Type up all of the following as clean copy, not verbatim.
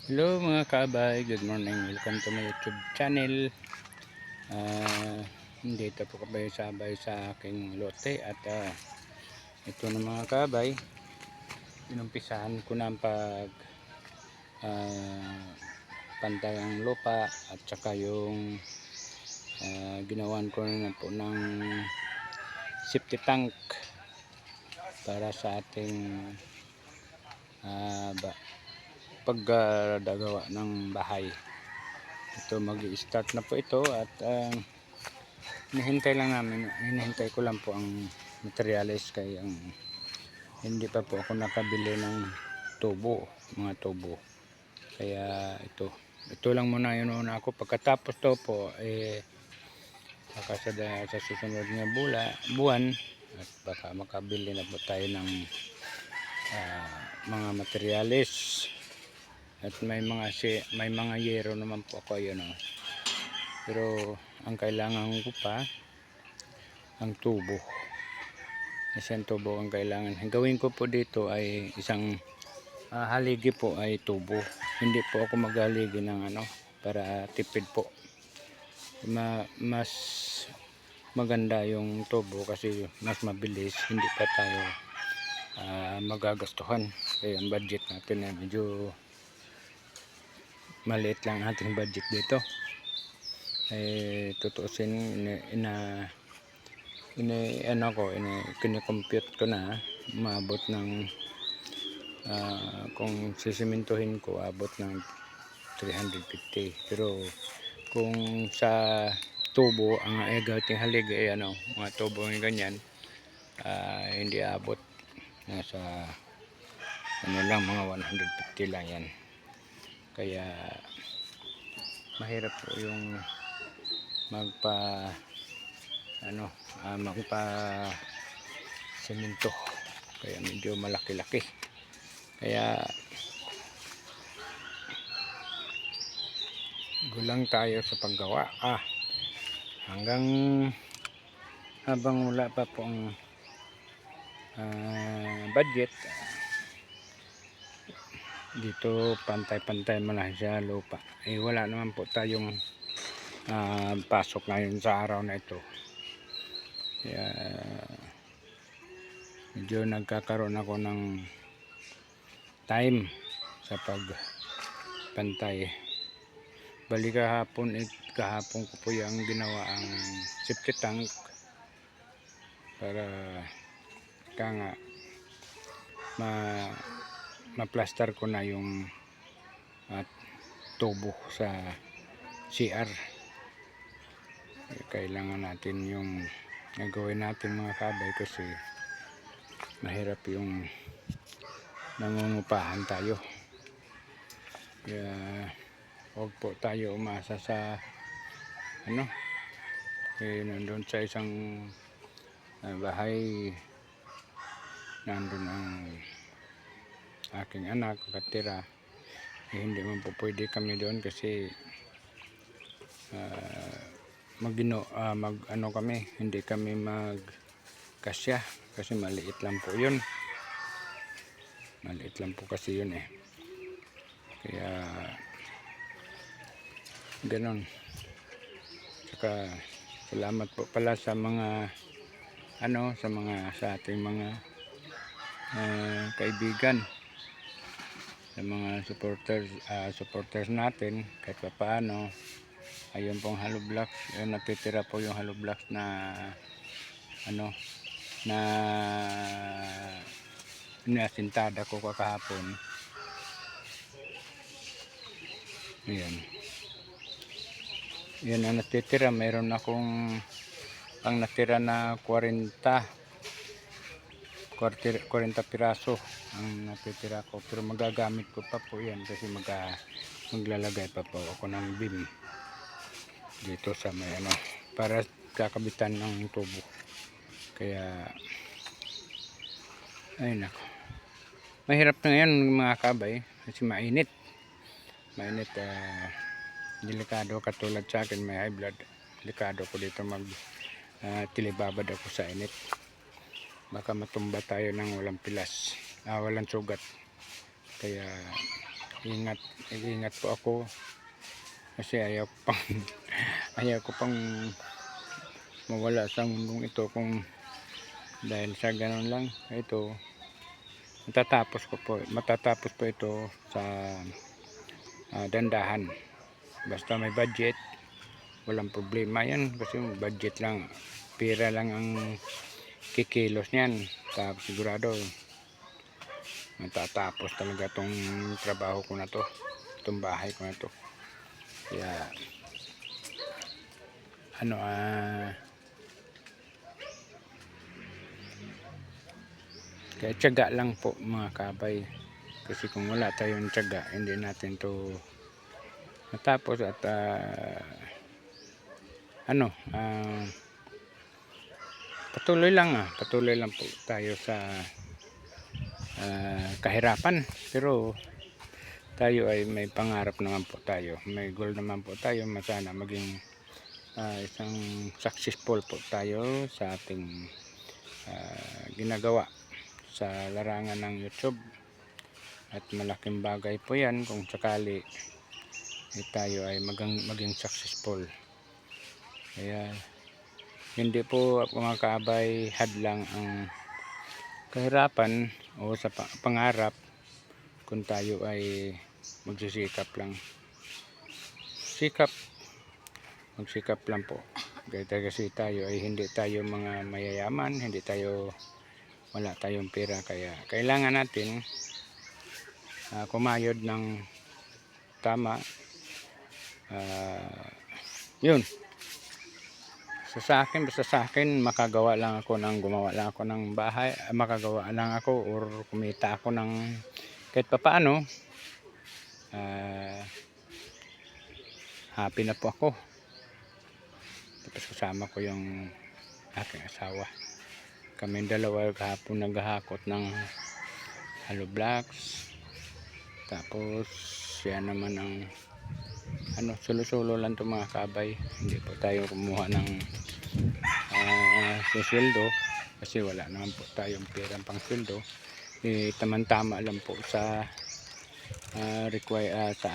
Hello mga kaabay, good morning, welcome to my YouTube channel. Dito po kayo sabay sa aking lote at ito na mga kaabay, inumpisahan ko na ang pag pantay ang lupa at saka yung ginawan ko na po ng safety tank para sa ating pagdagawa ng bahay. Ito mag-i-start na po ito at hinihintay ko lang po ang materials kay ang hindi pa po ako nakabili ng mga tubo. Kaya ito lang muna yun ako. Pagkatapos to po baka sa susunod na buwan at baka makabili na po tayo ng mga materials. At may mga yero naman po ako yun. Pero ang kailangan ko pa ang tubo. Isang tubo ang kailangan. Ang gawin ko po dito ay isang haligi po ay tubo. Hindi po ako maghaligi ng para tipid po. Mas maganda yung tubo kasi mas mabilis, hindi pa tayo magagastuhan. Kaya ang budget natin ay medyo maliit lang ating budget dito. Tutuusin kine-compute ko na maabot ng kung sisimintuhin ko abot ng 350. Pero kung sa tubo ang gawing haligi ay mga tubo ng ganyan hindi abot, nasa lang mga 150 lang yan. Kaya mahirap po yung magpa semento, kaya medyo malaki-laki. Kaya gulang tayo sa paggawa hanggang habang wala pa po ang budget. Dito pantay-pantay mo lang sa lupa. Wala naman po tayong pasok ngayon sa araw na ito. Kaya medyo nagkakaroon ako ng time sa pagpantay. Bali kahapon ko po yung ginawa ang safety tank para ma-plaster ko na yung tubo sa CR. Kailangan natin yung gagawin natin mga kabay kasi mahirap yung nangungupahan tayo. Kaya huwag po tayo umasa sa nandun sa isang bahay, nandun ang aking anak katira. Hindi man po pwede kami doon kasi kami, hindi kami magkasya kasi maliit lang po yun. Maliit lang po kasi yun kaya ganon. Saka salamat po pala sa mga sa ating mga kaibigan, sa mga supporters natin kahit pa paano. Ayun pong hollow blocks, natitira po yung hollow blocks na nasintada ko kahapon. Yan ang natitira. Meron akong ang natira na 40 piraso ang natitira ko, pero magagamit ko pa po yan kasi maglalagay pa po ako ng beam dito sa may para kakabitan ng tubo. Kaya ay nako, mahirap na yan mga kabay kasi mainit, delikado. Katulad sa akin, may high blood, delikado ko dito tilibabad ako sa init. Baka matumba tayo ng walang pilas, walang sugat. Kaya ingat po ako kasi ayaw pang ayaw ko pang mawala sa mundong ito kung dahil sa ganun lang. Ito matatapos po ito sa dandahan, basta may budget walang problema yan, kasi budget lang, pera lang ang kikilos niyan. Tapos sigurado matatapos talaga tong trabaho ko na to, itong bahay ko na to. Kaya kaya tiyaga lang po mga kabay, kasi kung wala tayong tiyaga hindi natin to matapos. At patuloy lang po tayo sa kahirapan, pero tayo ay may pangarap naman po tayo, may goal naman po tayo, sana maging isang successful po tayo sa ating ginagawa sa larangan ng YouTube. At malaking bagay po yan kung sakali tayo ay maging successful. Kaya hindi po mga kaabay hadlang ang kahirapan o sa pangarap kung tayo ay magsisikap lang. Magsikap lang po. Kasi tayo ay hindi tayo mga mayayaman, wala tayong pera, kaya kailangan natin kumayod ng tama. Yun, basta sa akin gumawa lang ako ng bahay, makagawa lang ako or kumita ako ng kahit papaano, happy na po ako. Tapos kasama ko yung aking asawa, kami dalawa kahapon naghahakot ng hollow blocks. Tapos siya naman ang solo-solo lang to mga kabay, hindi po tayo kumuha ng sweldo kasi wala naman po tayong perang pang sweldo. Tamang-tama lang po sa sa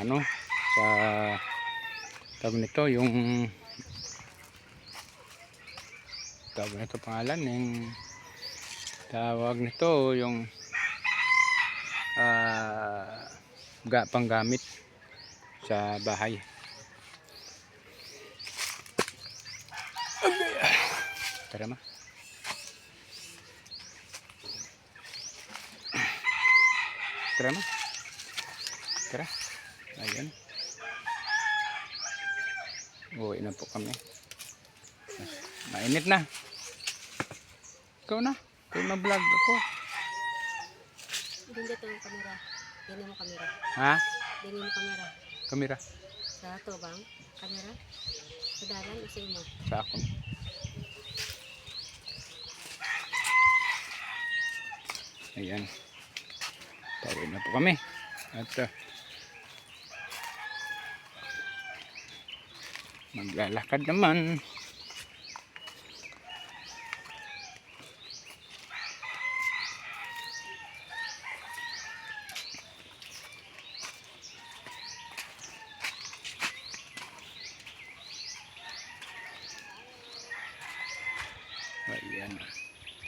tawag nito, yung tawag nito pangalan yung tawag nito yung panggamit sa bahay. Tara ma. Tara. Ayan. Uwi na po kami. Mainit na. Ikaw na. Kung na-vlog ako. Hindi ito yung kamera. Dili mo kamera. Ha? Dili mo kamera. Kamera. Sa ato bang? Kamera? Sa dalan o sa imo? Sa akon. Ayan. Pauwi na po kami. At maglalakad naman. Ayan.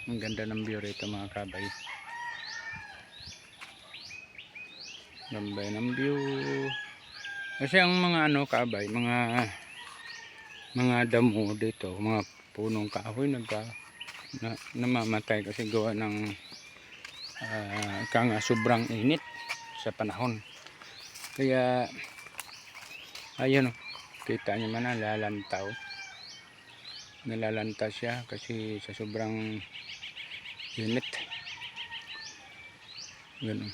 Ang ganda ng view rito mga kabay. Gambay ng view. Kasi ang mga kabay, mga damo dito, mga punong kahoy namamatay kasi gawa ng sobrang init sa panahon. Kaya ayun, kita nyo man nalalanta siya kasi sa sobrang init. Ganun.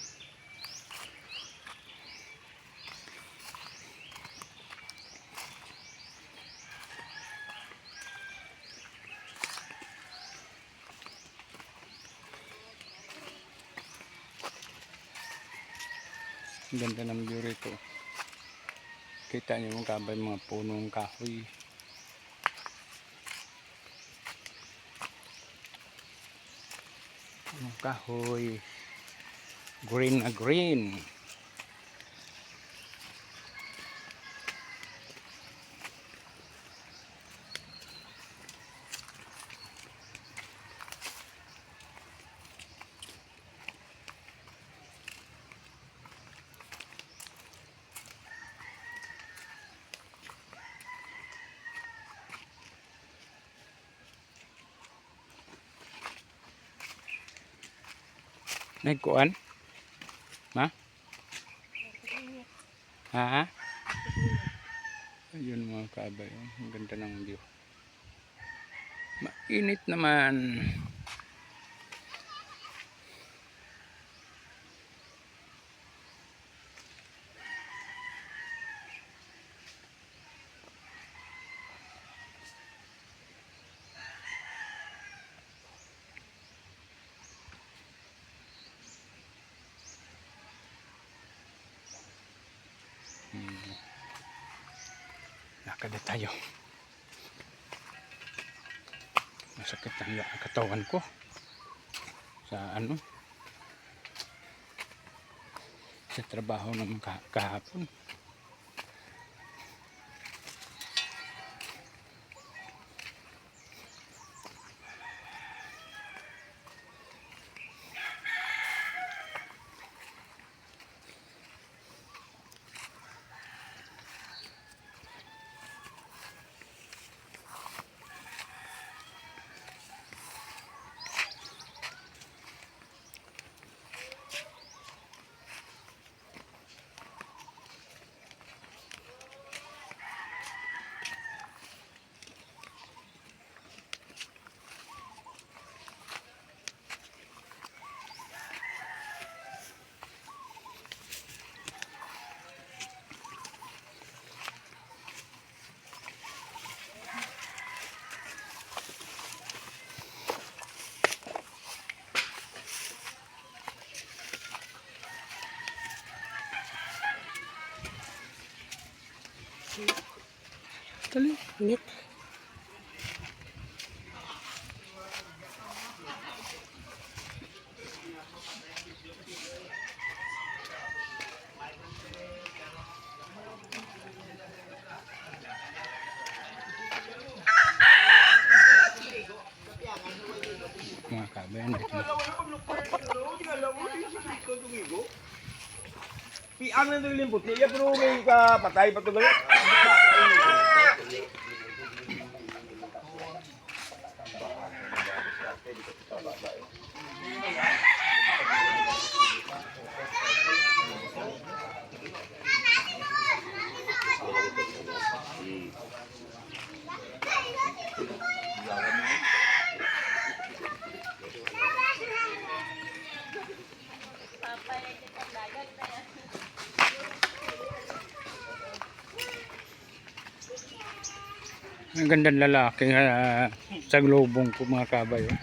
Ganda ng view rito. Kita nyo mga kabay, mga punong kahoy. Punong kahoy. Green na green. Nagkuan? Ha? Ha? Ayun mga kabay. Ang ganda ng view. Mainit naman. Lakad na tayo. Masakit ang katawan ko. Sa ano? Sa trabaho naman kahapon. Dali. Init. Mga kabayan. Piang na ito yung puti. Iya pero may patay pa ito gano'n. Ang gandang lalaki sa globong ko mga kabay. Oh.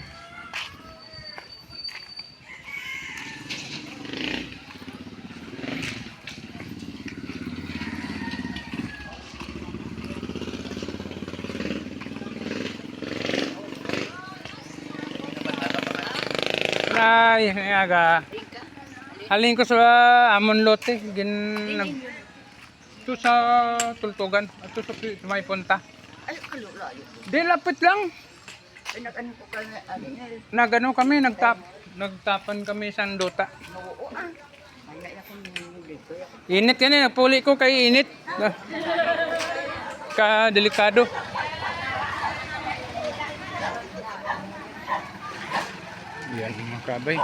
Ay, aga. Halin ko sa Amon Lote, ito sa Tultugan, ito sa may punta. Ay, kalulayo. Di lapit lang. Ay, nag-ano ko ka na, Nagano kami, nagtapan kami sa Dota. oo May na akong dito. Init yan eh, nagpuli ko kay init. Ka-delikado. Yan mga kabay.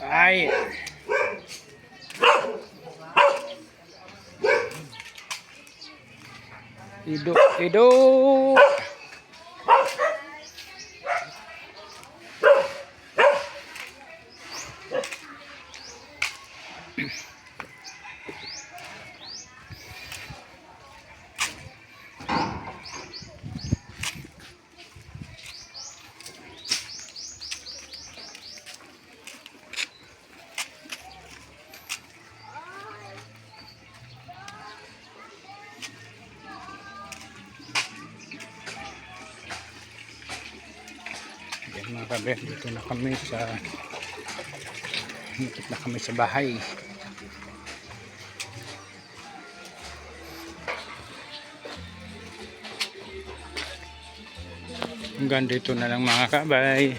Ay. Hidup. Mga kabel, dito na kami sa Ikot na kami sa bahay. Hanggang dito na lang mga kabay.